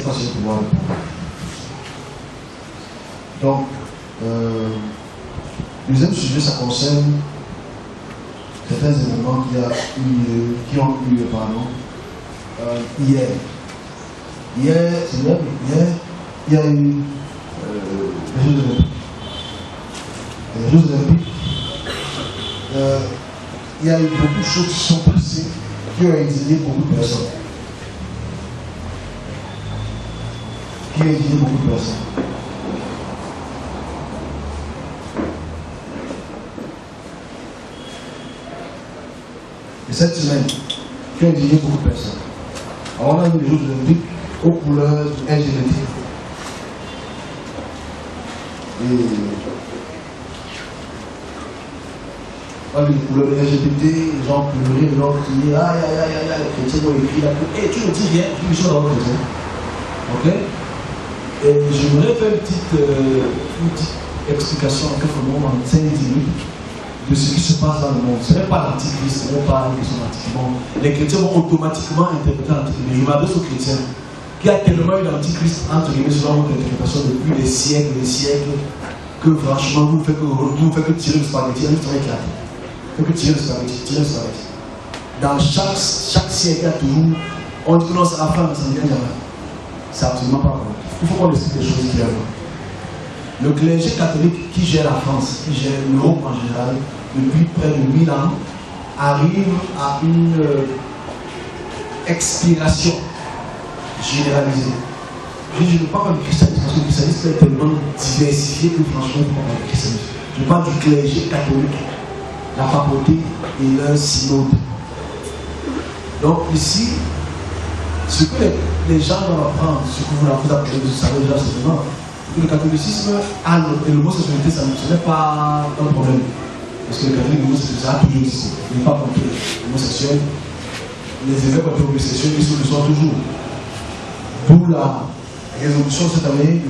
facile de pouvoir répondre. Donc, le deuxième sujet, ça concerne certains événements qui ont eu hier. Hier, c'est hier, il y a eu les Jeux Olympiques. Il y a eu beaucoup de choses qui sont passées, qui ont indigné beaucoup de personnes. Et cette semaine, qui ont indigné beaucoup de personnes. Alors on a eu les Jeux Olympiques aux couleurs du LGBT. On a vu les couleurs de LGBT, les gens pleuraient, les gens criaient, aïe aïe aïe aïe, les chrétiens ont écrit là, et tu ne dis rien, tu dis dans le chrétien. Ok? Et j'aimerais faire une petite explication en quelques mots, en 5 minutes, de ce qui se passe dans le monde. Ce n'est pas l'antichrist, ce n'est pas une question d'antichrist. Les chrétiens vont automatiquement interpréter l'antichrist. Mais je m'adresse aux chrétiens qui a tellement eu l'antichrist entre guillemets selon votre interprétation depuis des siècles et des siècles que franchement vous ne faites que tirer le spaghetti, vous serez éclaté. Vous faites que tirer le spaghetti. Dans chaque siècle, il y a toujours, on dit que non, c'est la fin, ça ne vient jamais. C'est absolument pas vrai. Il faut qu'on explique les choses clairement. Le clergé catholique qui gère la France, qui gère l'Europe en général, depuis près de 1000 ans, arrive à une expiration généralisée. Je ne parle pas du christianisme, parce que le christianisme est tellement diversifié que franchement, je ne parle pas du christianisme. Je parle du clergé catholique, la papauté et leur synode. Donc ici, ce que les gens doivent apprendre, ce que vous appelez, vous savez déjà certainement, que le catholicisme et l'homosexualité, ce n'est pas un problème. Parce que le catholique et l'homosexualité, ça a toujours existé. Il n'est pas contre l'homosexuel. Les évêques contre l'homosexuel, ils le sont toujours. D'où la résolution cette année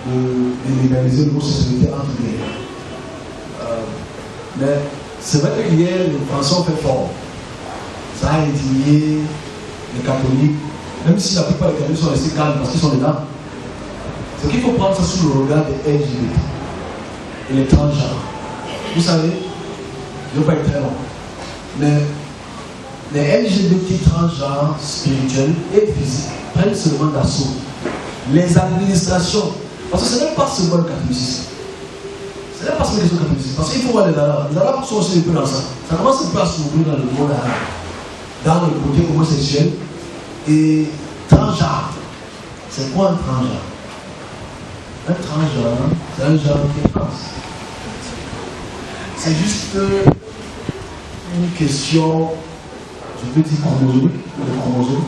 de légaliser l'homosexualité entre les mais c'est vrai que hier, les Français ont fait fort. Ça a indigné les catholiques, même si la plupart des catholiques sont restés calmes parce qu'ils sont dedans. C'est qu'il faut prendre ça sous le regard des LGBT et les transgenres. Vous savez, je ne vais pas être très long, mais les LGBT transgenres spirituels et physiques prennent seulement d'assaut les administrations, parce que ce n'est pas seulement le catholicisme. Ce n'est pas seulement le catholicisme, parce qu'il faut voir les Arabes. Les Arabes sont aussi un peu dans ça. Ça commence un peu à s'ouvrir dans le monde arabe, dans le côté homosexuel et transgenre. C'est quoi un transgenre? Un transgenre, c'est un genre qui pense. C'est juste une question, je peux dire chromosomique, de chromosome.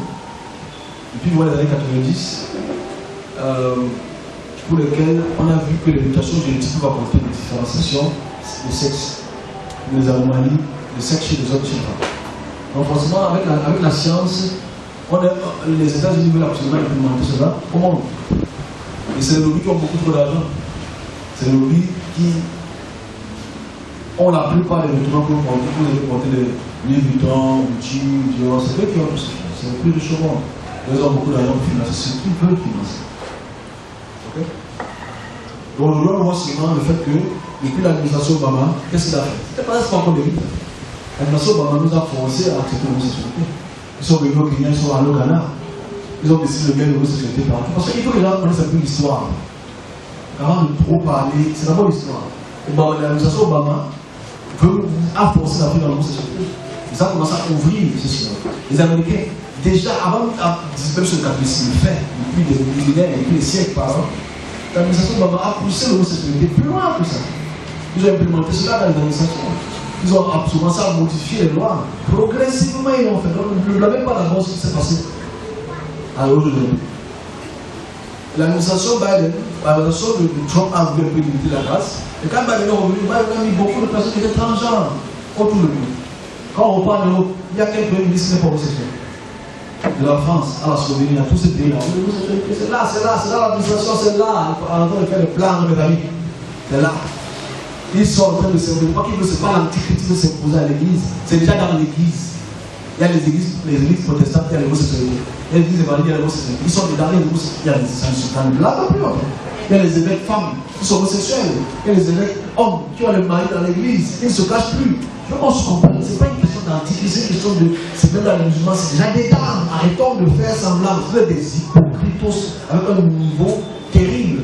Depuis les années 90, pour lesquels on a vu que les mutations génétiques peuvent apporter des différenciations de sexe, des anomalies de sexe chez les hommes et chez les femmes. Donc forcément, avec la science, les États-Unis veulent absolument implémenter cela au monde. Et c'est les lobbies qui ont beaucoup trop d'argent. C'est les lobbies qui ont la plupart des vêtements que vous portez les Louis Vuitton, Gucci, Dior, c'est eux qui ont tout ça. C'est le plus de chevaux. Ils ont beaucoup d'argent pour financer ce qu'ils veulent financer. Ok? Donc aujourd'hui, on voit seulement le fait que, depuis l'administration Obama, qu'est-ce qu'il a fait? C'était pas encore des vies. L'administration Obama nous a forcé à accepter l'homosexualité. Ils sont venus au Kenya, ils sont allés au Ghana. Ils ont décidé de mettre l'homosexualité partout. Parce qu'il faut que les gens connaissent un peu l'histoire. Avant de trop parler, c'est d'abord l'histoire. L'administration Obama a forcé l'Afrique dans l'homosexualité. Ils ont commencé à ouvrir ceci. Les Américains, déjà avant même sur le catholicisme fait, depuis des millénaires, depuis des siècles par an, l'administration Obama a poussé l'homosexualité plus loin que ça. Ils ont implémenté cela dans les administrations. Ils ont commencé à modifier les lois. Progressivement, ils l'ont fait. Donc, ne blâmez pas d'abord ce qui s'est passé à aujourd'hui. L'administration Biden, l'administration de Trump a voulu un peu limiter la race. Et quand Biden est revenu, Biden a mis beaucoup de personnes qui étaient transgenres autour de lui. Quand on parle de l'Europe, il y a quelques ministres qui ne sont pas homosexuels. De la France à la Slovénie, à tous ces pays-là. C'est là l'administration, c'est là, en train de faire le plan de mes amis. C'est là. Ils sont en train de s'imposer. Pas qu'ils ne veulent pas l'antichrist qui veut s'imposer à l'église. C'est déjà dans l'église. Il y a les églises protestantes, il y a l'homosexualité. Il y Il y a l'église des mariés, il y a les homosexuels. Ils sont dedans, il y a les sultanes. Là, non plus. Il y a les évêques femmes qui sont homosexuels. Il y a les évêques hommes qui ont le mari dans l'église. Ils ne se cachent plus. Je pense qu'on se comprend. Ce n'est pas une question d'antiquité, c'est une question de. C'est même dans les musulmans, c'est déjà des dames. Arrêtons de faire semblant. Vous êtes des hypocrites avec un niveau terrible.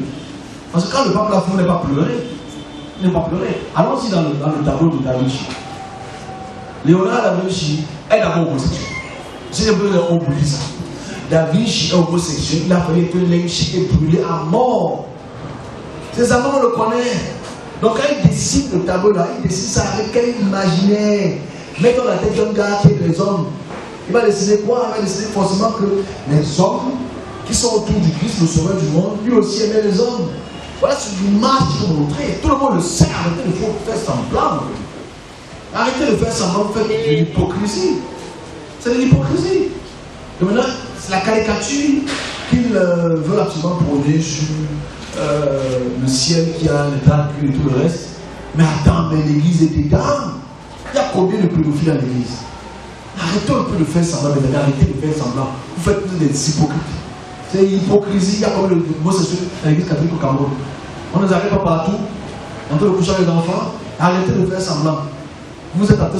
Parce que quand le pape l'a fait, on n'est pas pleuré. On n'est pas pleuré. Allons-y dans le tableau de Da Vinci. Léonard Da Vinci est d'abord homosexuel. Si je veux on oublie ça. Da Vinci est homosexuel. Il a fallu que Lenchi est brûlé à mort. Ses amants le connaissent. Donc quand il dessine le tableau là, il dessine ça avec quel imaginaire. Mets dans la tête d'un gars qui est des hommes. Il va dessiner quoi? Il va dessiner forcément que les hommes qui sont autour du Christ, le sauveur du monde, lui aussi aimait les hommes. Voilà l'image qu'il faut montrer. Tout le monde le sait. Arrêtez de faire semblant. Arrêtez de faire semblant. Vous faites de l'hypocrisie. C'est de l'hypocrisie. Et maintenant, c'est la caricature qu'ils veulent absolument prôner sur le ciel qui a les draps et tout le reste. Mais attends, mais l'église est dedans. Il y a combien de pédophiles dans l'église? Arrêtez un peu de faire semblant, mais arrêtez de faire semblant. Vous faites des hypocrites. C'est l'hypocrisie. Il y a combien de homosexuels dans l'église catholique au Cameroun? On ne les arrive pas partout. On peut coucher avec les enfants. Arrêtez de faire semblant. Vous êtes en train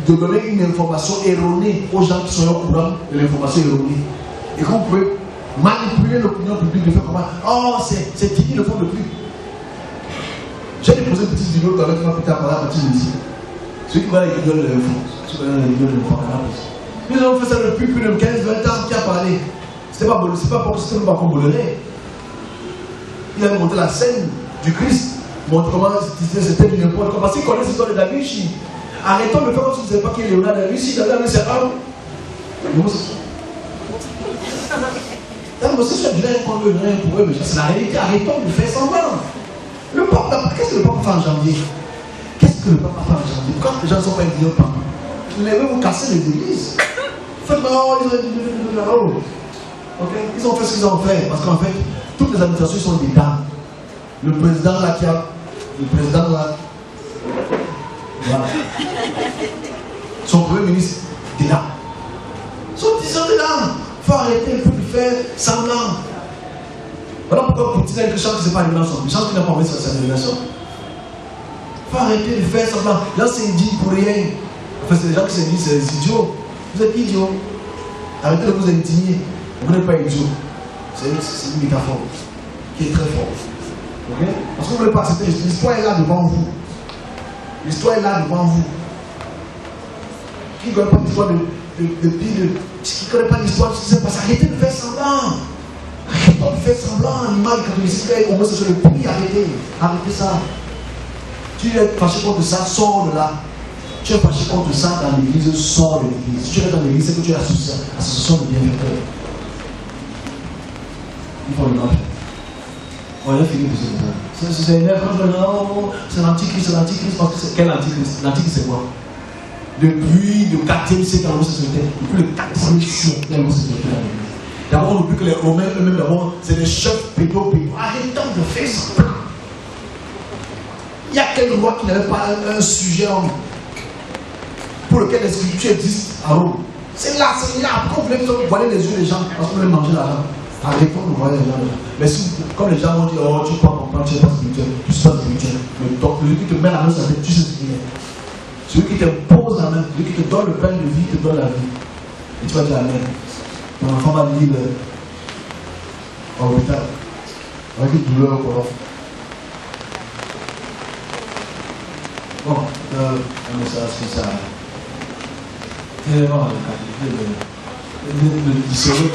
de donner une information erronée aux gens qui sont au courant de l'information erronée. Et que vous pouvez manipuler l'opinion publique de faire comment? Oh, c'est qui le font de plus. J'ai déposé une petite vidéo avec ma petite appareil à partir d'ici. Ceux qui voient les vidéos de l'info. Ceux qui voient les vidéos de l'info. Nous avons fait ça depuis plus de 15-20 ans. Qui a parlé? C'était pas Bolloré, c'était pas comme Bolloré. Il a monté la scène du Christ. Montre comment c'était du n'importe quoi. Parce qu'il connaît l'histoire de Da Vinci. Arrêtons de faire comme si vous ne savez pas qui est Léonard Da Vinci. Da Vinci, c'est un homosexuel. C'est un homosexuel, je n'ai rien contre eux, rien pour eux, mais c'est la réalité. Arrêtons de faire semblant. Le pape, qu'est-ce que le pape fait en janvier? Qu'est-ce que le pape fait en janvier? Pourquoi les gens ne sont pas indignés par vous devez vous casser les églises. Faites-moi, ils ont fait ce qu'ils ont fait. Parce qu'en fait, toutes les administrations sont des dames. Le président là qui a. Le président là. Voilà. Son premier ministre, des dames. Sont des dames. Il faut arrêter de faire semblant. Voilà pourquoi Poutine a une chance qui ne s'est pas arrivé dans son pays. Chance qu'il n'a pas envoyé sa révélation. Il faut arrêter de faire semblant. Là, c'est dit pour rien. Enfin, c'est les gens qui se disent, c'est des idiots. Vous êtes idiots. Arrêtez de vous indigner. Vous n'êtes pas idiot. C'est une métaphore qui est très forte. Okay? Parce que vous ne voulez pas accepter l'histoire est là devant vous. L'histoire est là devant vous. Qui ne connaît pas l'histoire qui ne connaît pas l'histoire de ce qui s'est passé, arrêtez de faire semblant. Arrêtez de faire semblant. L'image catholique est homosexuel le pays. Arrêtez. Arrêtez ça. Tu es fâché contre ça, sors de là. Tu es fâché contre ça dans l'église, sors de l'église. Si tu es dans l'église, c'est que tu es association de bienfaiteurs. Il faut le marcher. On a fini de se dire. C'est l'antichrist, c'est l'antichrist. Parce que quel antichrist? L'antichrist c'est quoi? Depuis le 4e siècle, depuis le 4e siècle, d'abord, on oublie que les Romains eux-mêmes, d'abord, c'est des chefs pédophiles. Arrêtons de faire ça. Il y a quelle loi qui n'avait pas un sujet pour lequel les scriptures existent à Rome? C'est là. Pourquoi vous voulez voiler les yeux des gens parce que vous voulez manger l'argent? Arrêtons de voiler les gens. Mais si, comme les gens vont dire, oh, tu crois comprendre, tu n'es pas spirituel, tu suis pas spirituel. Mais donc, celui qui te met la main sur la tête, tu sais ce qu'il est. Celui qui te pose la main, celui qui te donne le pain de vie, te donne la vie. Et tu vas dire Amen. Ton enfant va vivre en hôpital. Avec une douleur au corps. Bon, un message spécial. Vraiment, le discernement